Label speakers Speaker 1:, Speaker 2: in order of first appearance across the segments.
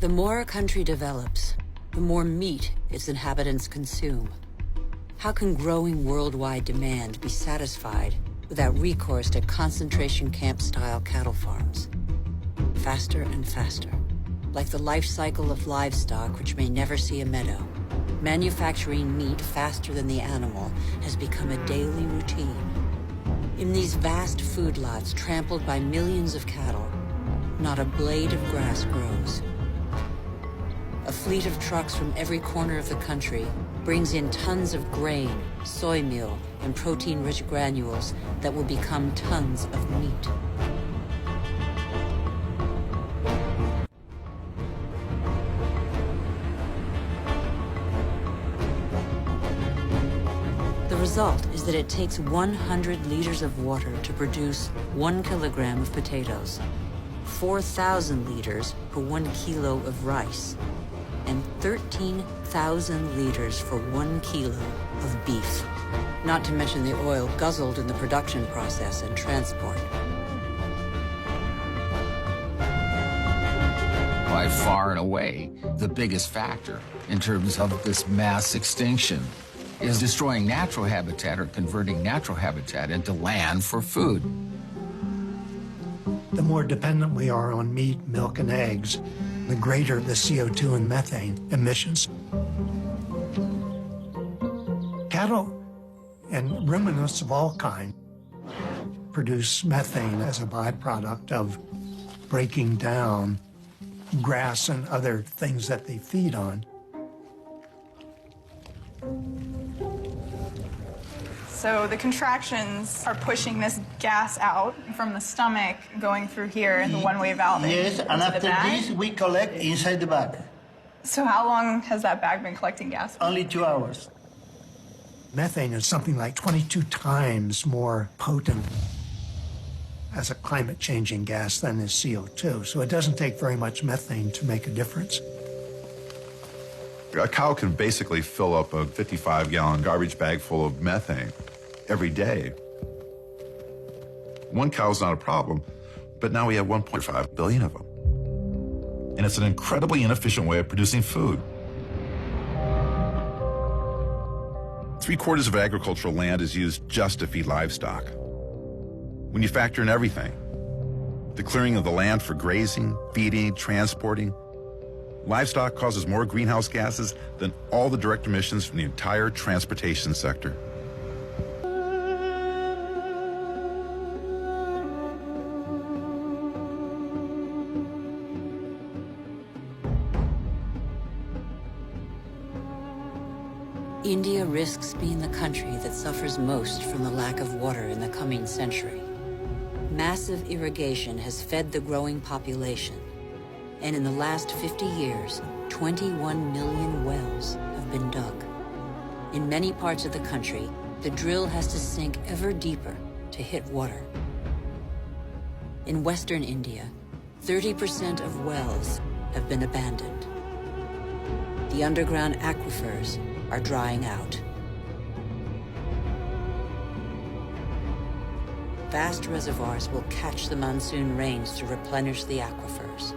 Speaker 1: The more a country develops, the more meat its inhabitants consume. How can growing worldwide demand be satisfied without recourse to concentration camp-style cattle farms? Faster and faster. Like the life cycle of livestock, which may never see a meadow, manufacturing meat faster than the animal has become a daily routine. In these vast food lots trampled by millions of cattle, not a blade of grass grows. A fleet of trucks from every corner of the country brings in tons of grain, soy meal, and protein-rich granules that will become tons of meat. The result is that it takes 100 liters of water to produce 1 kilogram of potatoes, 4,000 liters for 1 kilo of rice, and 13,000 liters for 1 kilo of beef, not to mention the oil guzzled in the production process and transport.
Speaker 2: By far and away, the biggest factor in terms of this mass extinction is destroying natural habitat or converting natural habitat into land for food.
Speaker 3: The more dependent we are on meat, milk, and eggs, the greater the CO2 and methane emissions. Cattle and ruminants of all kinds produce methane as a byproduct of breaking down grass and other things that they feed on.
Speaker 4: So the contractions are pushing this gas out from the stomach, going through here in the one-way valve.
Speaker 5: Yes, and after this, we collect inside the bag.
Speaker 4: So how long has that bag been collecting gas for?
Speaker 5: Only 2 hours.
Speaker 3: Methane is something like 22 times more potent as a climate-changing gas than is CO2, so it doesn't take very much methane to make a difference.
Speaker 6: A cow can basically fill up a 55-gallon garbage bag full of methane every day. One cow's not a problem, but now we have 1.5 billion of them. And it's an incredibly inefficient way of producing food. 3/4 of agricultural land is used just to feed livestock. When you factor in everything, the clearing of the land for grazing, feeding, transporting, livestock causes more greenhouse gases than all the direct emissions from the entire transportation sector.
Speaker 1: India risks being the country that suffers most from the lack of water in the coming century. Massive irrigation has fed the growing population, and in the last 50 years, 21 million wells have been dug. In many parts of the country, the drill has to sink ever deeper to hit water. In western India, 30% of wells have been abandoned. The underground aquifers are drying out. Vast reservoirs will catch the monsoon rains to replenish the aquifers.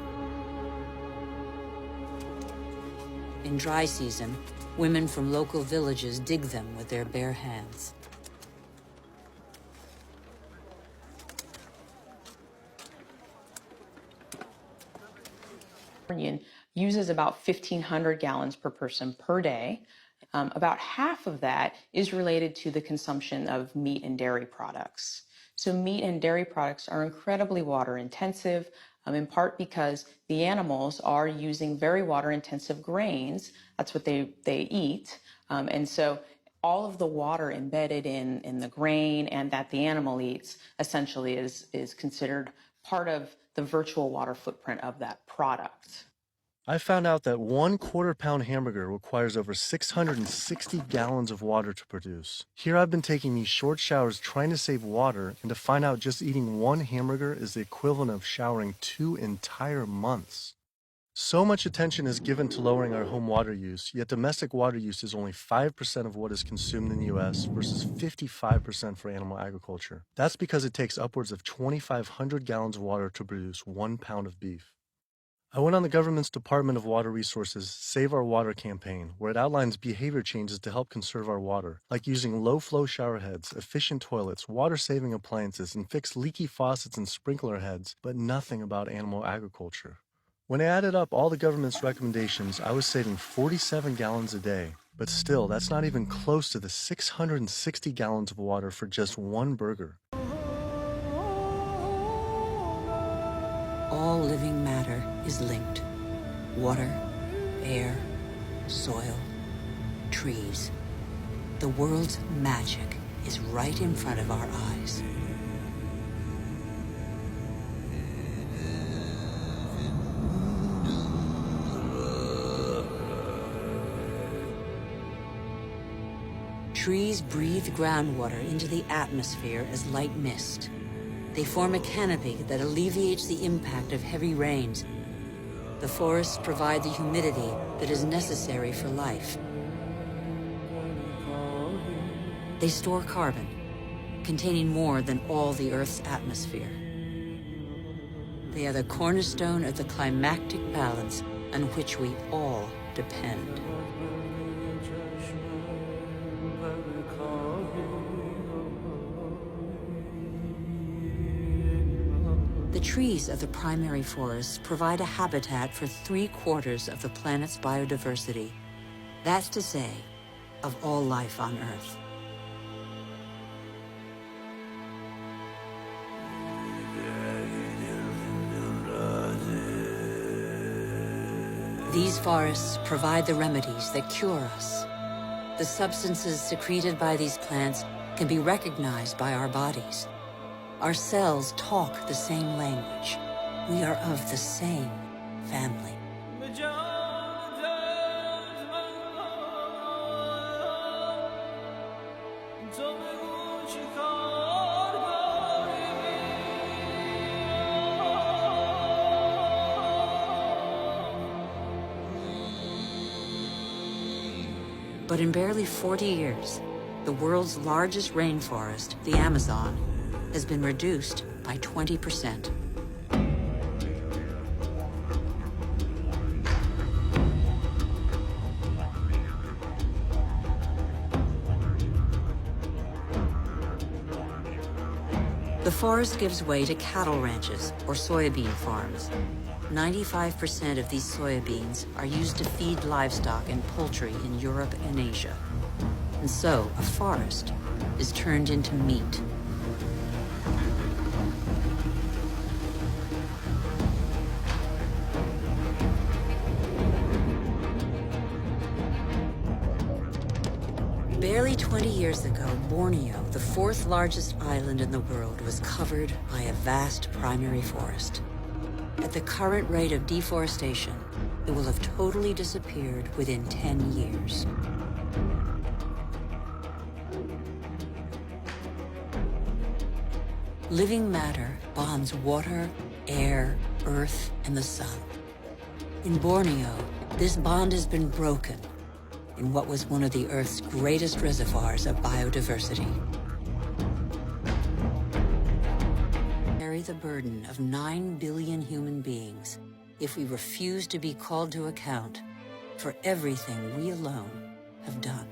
Speaker 1: In dry season, women from local villages dig them with their bare hands.
Speaker 7: Uses about 1,500 gallons per person per day. About half of that is related to the consumption of meat and dairy products. So meat and dairy products are incredibly water intensive, in part because the animals are using very water intensive grains. That's what they eat. And so all of the water embedded in the grain and that the animal eats essentially is considered part of the virtual water footprint of that product.
Speaker 8: I found out that 1/4 pound hamburger requires over 660 gallons of water to produce. Here I've been taking these short showers trying to save water, and to find out just eating one hamburger is the equivalent of showering 2 entire months. So much attention is given to lowering our home water use, yet domestic water use is only 5% of what is consumed in the US versus 55% for animal agriculture. That's because it takes upwards of 2,500 gallons of water to produce 1 pound of beef. I went on the government's Department of Water Resources Save Our Water campaign, where it outlines behavior changes to help conserve our water, like using low-flow shower heads, efficient toilets, water-saving appliances, and fix leaky faucets and sprinkler heads, but nothing about animal agriculture. When I added up all the government's recommendations, I was saving 47 gallons a day. But still, that's not even close to the 660 gallons of water for just one burger.
Speaker 1: All living matter is linked. Water, air, soil, trees. The world's magic is right in front of our eyes. Trees breathe groundwater into the atmosphere as light mist. They form a canopy that alleviates the impact of heavy rains. The forests provide the humidity that is necessary for life. They store carbon, containing more than all the Earth's atmosphere. They are the cornerstone of the climactic balance on which we all depend. The trees of the primary forests provide a habitat for 3/4 of the planet's biodiversity. That's to say, of all life on Earth. These forests provide the remedies that cure us. The substances secreted by these plants can be recognized by our bodies. Our cells talk the same language. We are of the same family. But in barely 40 years, the world's largest rainforest, the Amazon, has been reduced by 20%. The forest gives way to cattle ranches or soybean farms. 95% of these soybeans are used to feed livestock and poultry in Europe and Asia. And so, a forest is turned into meat. Barely 20 years ago, Borneo, the 4th largest island in the world, was covered by a vast primary forest. At the current rate of deforestation, it will have totally disappeared within 10 years. Living matter bonds water, air, earth, and the sun. In Borneo, this bond has been broken in what was one of the Earth's greatest reservoirs of biodiversity. Carry the burden of 9 billion human beings if we refuse to be called to account for everything we alone have done.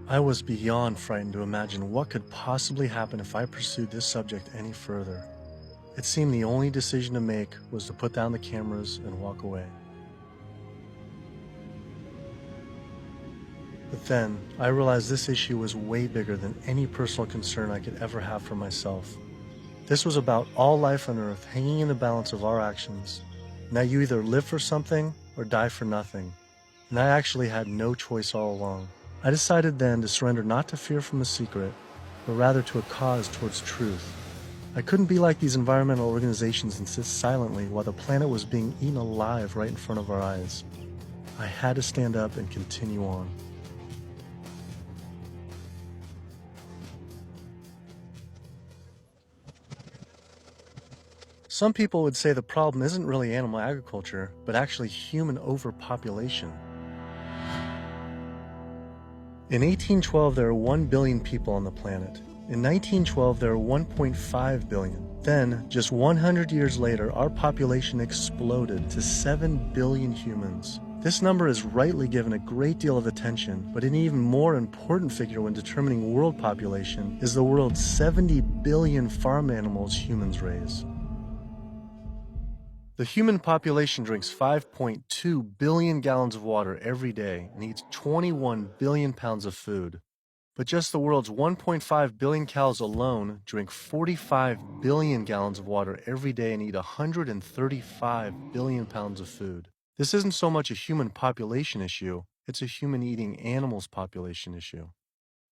Speaker 8: I was beyond frightened to imagine what could possibly happen if I pursued this subject any further. It seemed the only decision to make was to put down the cameras and walk away. But then, I realized this issue was way bigger than any personal concern I could ever have for myself. This was about all life on Earth hanging in the balance of our actions, and that you either live for something or die for nothing. And I actually had no choice all along. I decided then to surrender not to fear from a secret, but rather to a cause towards truth. I couldn't be like these environmental organizations and sit silently while the planet was being eaten alive right in front of our eyes. I had to stand up and continue on. Some people would say the problem isn't really animal agriculture, but actually human overpopulation. In 1812, there were 1 billion people on the planet. In 1912, there were 1.5 billion. Then, just 100 years later, our population exploded to 7 billion humans. This number is rightly given a great deal of attention, but an even more important figure when determining world population is the world's 70 billion farm animals humans raise. The human population drinks 5.2 billion gallons of water every day and eats 21 billion pounds of food. But just the world's 1.5 billion cows alone drink 45 billion gallons of water every day and eat 135 billion pounds of food. This isn't so much a human population issue, it's a human eating animals population issue.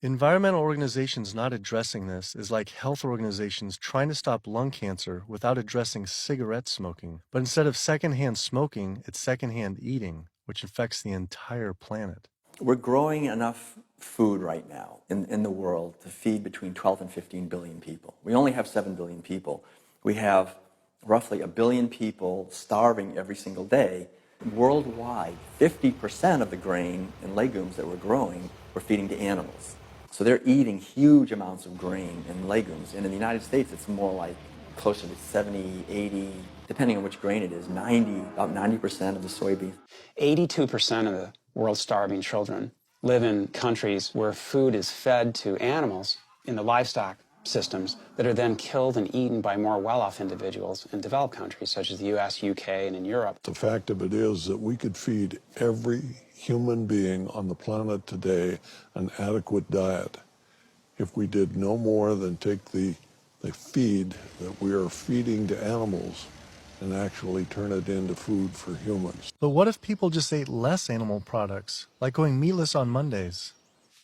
Speaker 8: Environmental organizations not addressing this is like health organizations trying to stop lung cancer without addressing cigarette smoking. But instead of secondhand smoking, it's secondhand eating, which affects the entire planet.
Speaker 9: We're growing enough food right now in the world to feed between 12 and 15 billion people. We only have 7 billion people. We have roughly 1 billion people starving every single day. Worldwide, 50% of the grain and legumes that we're growing, we're feeding to animals. So they're eating huge amounts of grain and legumes. And in the United States, it's more like closer to 70, 80, depending on which grain it is, about 90% of the soybeans.
Speaker 10: 82% of the world's starving children live in countries where food is fed to animals in the livestock systems that are then killed and eaten by more well-off individuals in developed countries such as the US, UK, and in Europe.
Speaker 11: The fact of it is that we could feed every human being on the planet today an adequate diet if we did no more than take the feed that we are feeding to animals and actually turn it into food for humans.
Speaker 8: But what if people just ate less animal products, like going meatless on Mondays?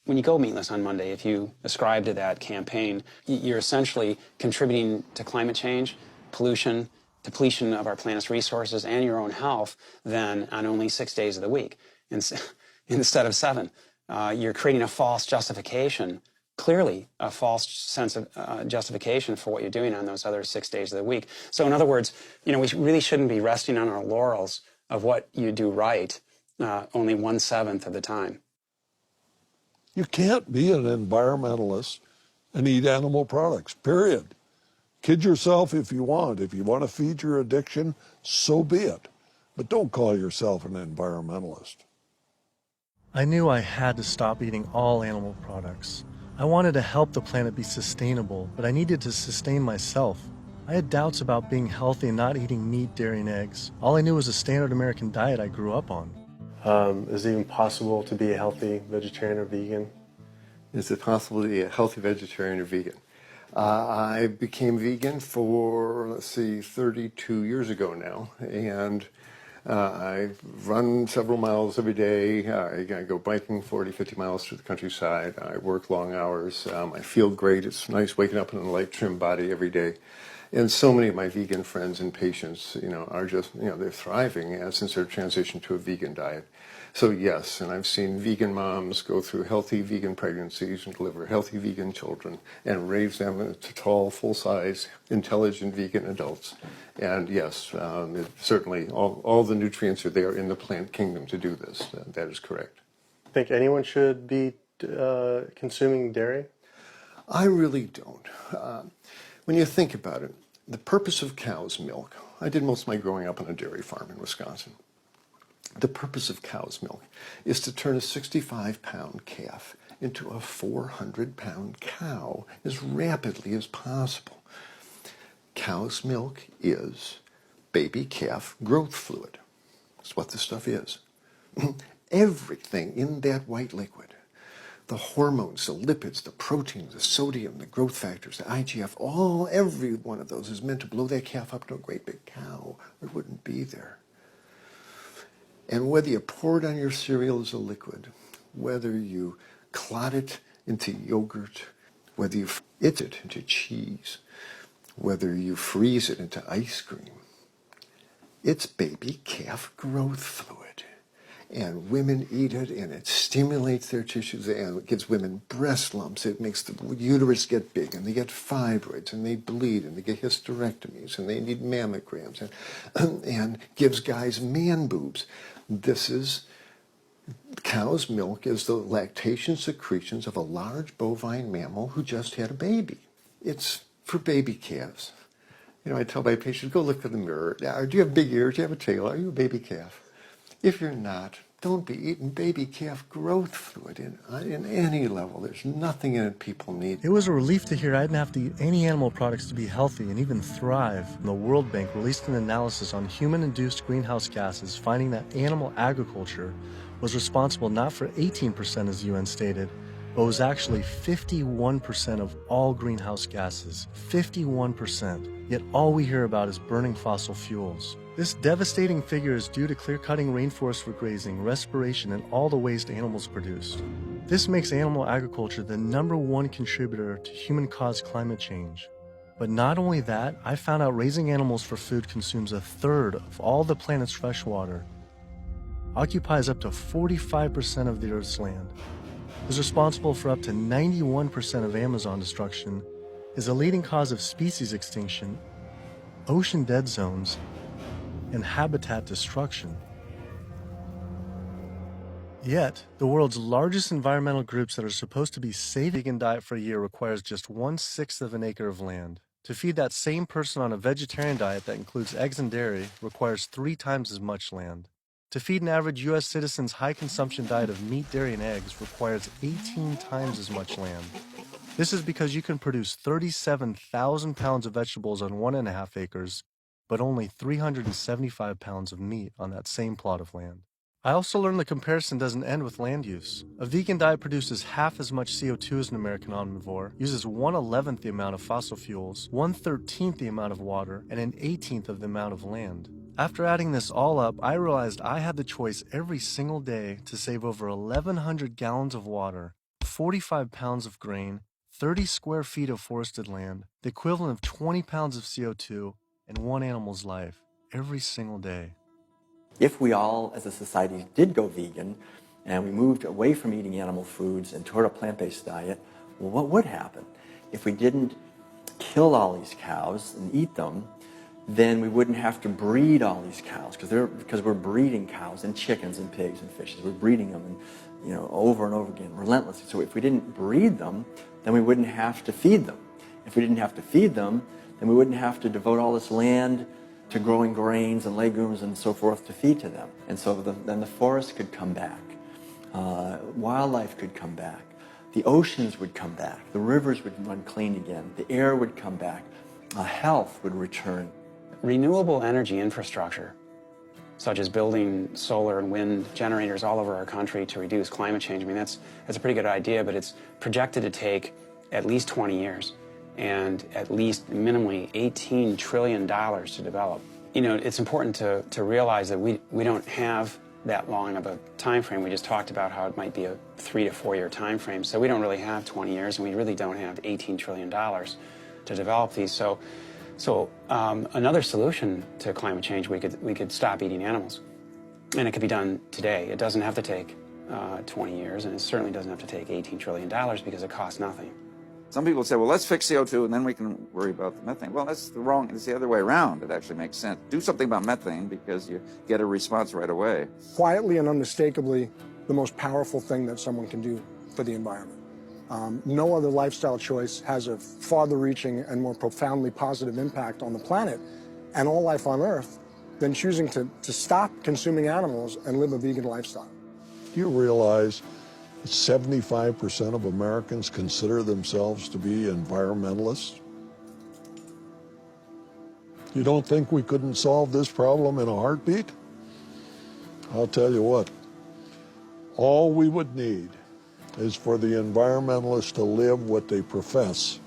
Speaker 10: When you go meatless on Monday, if you ascribe to that campaign, you're essentially contributing to climate change, pollution, depletion of our planet's resources, and your own health, then on only 6 days of the week instead of 7. You're creating a false justification, clearly a false sense of justification for what you're doing on those other 6 days of the week. So in other words, we really shouldn't be resting on our laurels of what you do right only 1/7 of the time.
Speaker 11: You can't be an environmentalist and eat animal products, period. Kid yourself if you want. If you want to feed your addiction, so be it. But don't call yourself an environmentalist.
Speaker 8: I knew I had to stop eating all animal products. I wanted to help the planet be sustainable, but I needed to sustain myself. I had doubts about being healthy and not eating meat, dairy, and eggs. All I knew was a standard American diet I grew up on.
Speaker 12: Is it even possible to be a healthy vegetarian or vegan?
Speaker 13: Is it possible to be a healthy vegetarian or vegan? I became vegan for, 32 years ago now, and I run several miles every day. I go biking 40, 50 miles through the countryside. I work long hours. I feel great. It's nice waking up in a light, trim body every day. And so many of my vegan friends and patients, are just, they're thriving since their transition to a vegan diet. So yes, and I've seen vegan moms go through healthy vegan pregnancies and deliver healthy vegan children and raise them into tall, full-size, intelligent vegan adults. And yes, certainly all the nutrients are there in the plant kingdom to do this. That is correct.
Speaker 12: Think anyone should be consuming dairy?
Speaker 13: I really don't. When you think about it, the purpose of cow's milk, I did most of my growing up on a dairy farm in Wisconsin. The purpose of cow's milk is to turn a 65-pound calf into a 400-pound cow as rapidly as possible. Cow's milk is baby calf growth fluid. That's what this stuff is. Everything in that white liquid, the hormones, the lipids, the proteins, the sodium, the growth factors, the IGF, every one of those is meant to blow that calf up to a great big cow, or it wouldn't be there. And whether you pour it on your cereal as a liquid, whether you clot it into yogurt, whether you eat it into cheese, whether you freeze it into ice cream, it's baby calf growth fluid. And women eat it, and it stimulates their tissues, and it gives women breast lumps. It makes the uterus get big, and they get fibroids, and they bleed, and they get hysterectomies, and they need mammograms, and gives guys man boobs. This is, cow's milk is the lactation secretions of a large bovine mammal who just had a baby. It's for baby calves. I tell my patients, go look in the mirror. Do you have big ears? Do you have a tail? Are you a baby calf? If you're not, don't be eating baby calf growth fluid in any level. There's nothing in it people need.
Speaker 8: It was a relief to hear I didn't have to eat any animal products to be healthy and even thrive. The World Bank released an analysis on human-induced greenhouse gases, finding that animal agriculture was responsible not for 18%, as the UN stated, but was actually 51% of all greenhouse gases. 51%. Yet all we hear about is burning fossil fuels. This devastating figure is due to clear-cutting rainforests for grazing, respiration, and all the waste animals produce. This makes animal agriculture the #1 contributor to human-caused climate change. But not only that, I found out raising animals for food consumes 1/3 of all the planet's fresh water, occupies up to 45% of the Earth's land, is responsible for up to 91% of Amazon destruction, is a leading cause of species extinction, ocean dead zones, and habitat destruction. Yet, the world's largest environmental groups that are supposed to be saving a vegan diet for a year requires just 1/6 of an acre of land. To feed that same person on a vegetarian diet that includes eggs and dairy requires 3 times as much land. To feed an average U.S. citizen's high-consumption diet of meat, dairy, and eggs requires 18 times as much land. This is because you can produce 37,000 pounds of vegetables on 1.5 acres, but only 375 pounds of meat on that same plot of land. I also learned the comparison doesn't end with land use. A vegan diet produces half as much CO2 as an American omnivore, uses 1/11th the amount of fossil fuels, 1/13th the amount of water, and an 18th of the amount of land. After adding this all up, I realized I had the choice every single day to save over 1,100 gallons of water, 45 pounds of grain, 30 square feet of forested land, the equivalent of 20 pounds of CO2, and one animal's life, every single day.
Speaker 9: If we all, as a society, did go vegan, and we moved away from eating animal foods and toward a plant-based diet, well, what would happen? If we didn't kill all these cows and eat them, then we wouldn't have to breed all these cows, because we're breeding cows and chickens and pigs and fishes. We're breeding them, and, over and over again, relentlessly. So if we didn't breed them, then we wouldn't have to feed them. If we didn't have to feed them, then we wouldn't have to devote all this land to growing grains and legumes and so forth to feed to them. And so then the forest could come back. Wildlife could come back. The oceans would come back. The rivers would run clean again. The air would come back. Health would return.
Speaker 10: Renewable energy infrastructure, such as building solar and wind generators all over our country to reduce climate change, I mean, that's a pretty good idea, but it's projected to take at least 20 years and at least minimally $18 trillion to develop. It's important to realize that we don't have that long of a time frame. We just talked about how it might be a 3 to 4 year time frame, so we don't really have 20 years, and we really don't have $18 trillion to develop these. So another solution to climate change, we could stop eating animals, and it could be done today. It doesn't have to take 20 years, and it certainly doesn't have to take $18 trillion because it costs nothing.
Speaker 14: Some people say, well, let's fix CO2 and then we can worry about the methane. Well, it's the other way around. It actually makes sense. Do something about methane because you get a response right away.
Speaker 15: Quietly and unmistakably, the most powerful thing that someone can do for the environment. No other lifestyle choice has a farther-reaching and more profoundly positive impact on the planet and all life on Earth than choosing to stop consuming animals and live a vegan lifestyle.
Speaker 11: Do you realize that 75% of Americans consider themselves to be environmentalists? You don't think we couldn't solve this problem in a heartbeat? I'll tell you what, all we would need is for the environmentalists to live what they profess,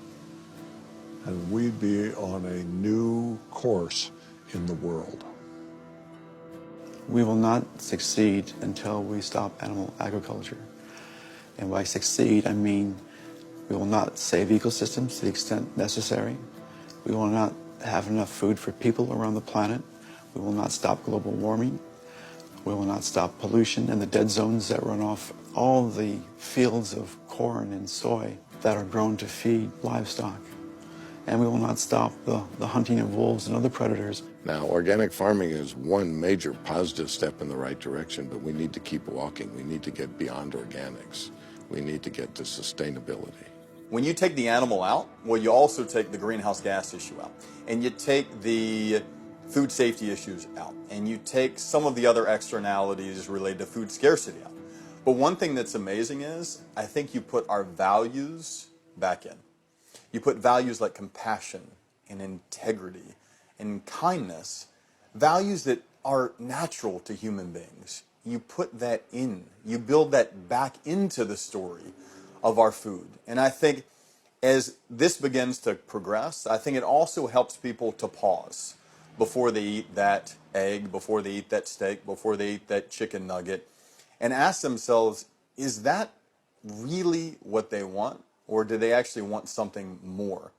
Speaker 11: and we'd be on a new course in the world.
Speaker 16: We will not succeed until we stop animal agriculture. And by succeed, I mean we will not save ecosystems to the extent necessary. We will not have enough food for people around the planet. We will not stop global warming. We will not stop pollution and the dead zones that run off all the fields of corn and soy that are grown to feed livestock. And we will not stop the hunting of wolves and other predators.
Speaker 17: Now, organic farming is one major positive step in the right direction, but we need to keep walking. We need to get beyond organics. We need to get to sustainability.
Speaker 18: When you take the animal out, well, you also take the greenhouse gas issue out, and you take the food safety issues out, and you take some of the other externalities related to food scarcity out. But one thing that's amazing is, I think you put our values back in. You put values like compassion and integrity and kindness, values that are natural to human beings. You put that in. You build that back into the story of our food. And I think as this begins to progress, I think it also helps people to pause before they eat that egg, before they eat that steak, before they eat that chicken nugget, and ask themselves, is that really what they want? Or do they actually want something more?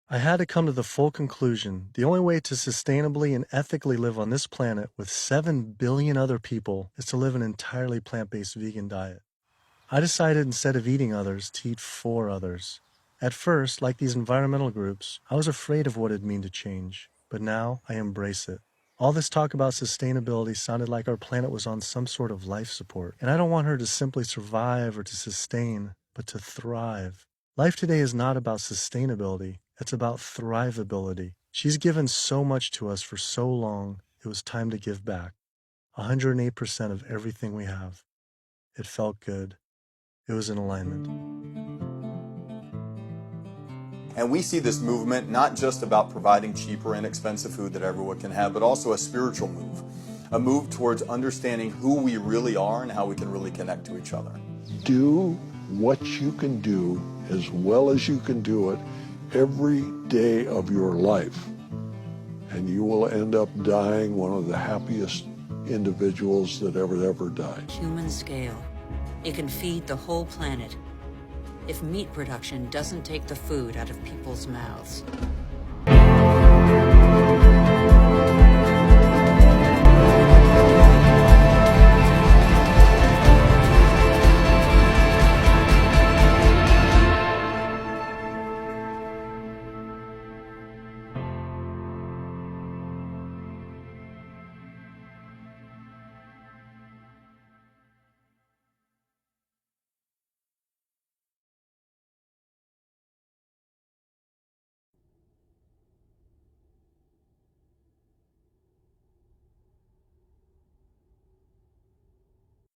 Speaker 8: I had to come to the full conclusion the only way to sustainably and ethically live on this planet with 7 billion other people is to live an entirely plant-based vegan diet. I decided instead of eating others to eat for others. At first, like these environmental groups, I was afraid of what it'd mean to change, but now I embrace it. All this talk about sustainability sounded like our planet was on some sort of life support, and I don't want her to simply survive or to sustain, but to thrive. Life today is not about sustainability, it's about thrivability. She's given so much to us for so long, it was time to give back. 108% of everything we have. It felt good. It was in alignment.
Speaker 18: And we see this movement not just about providing cheaper, inexpensive food that everyone can have, but also a spiritual move. A move towards understanding who we really are and how we can really connect to each other.
Speaker 11: Do what you can do as well as you can do it every day of your life, and you will end up dying one of the happiest individuals that ever died.
Speaker 1: Human scale. It can feed the whole planet if meat production doesn't take the food out of people's mouths.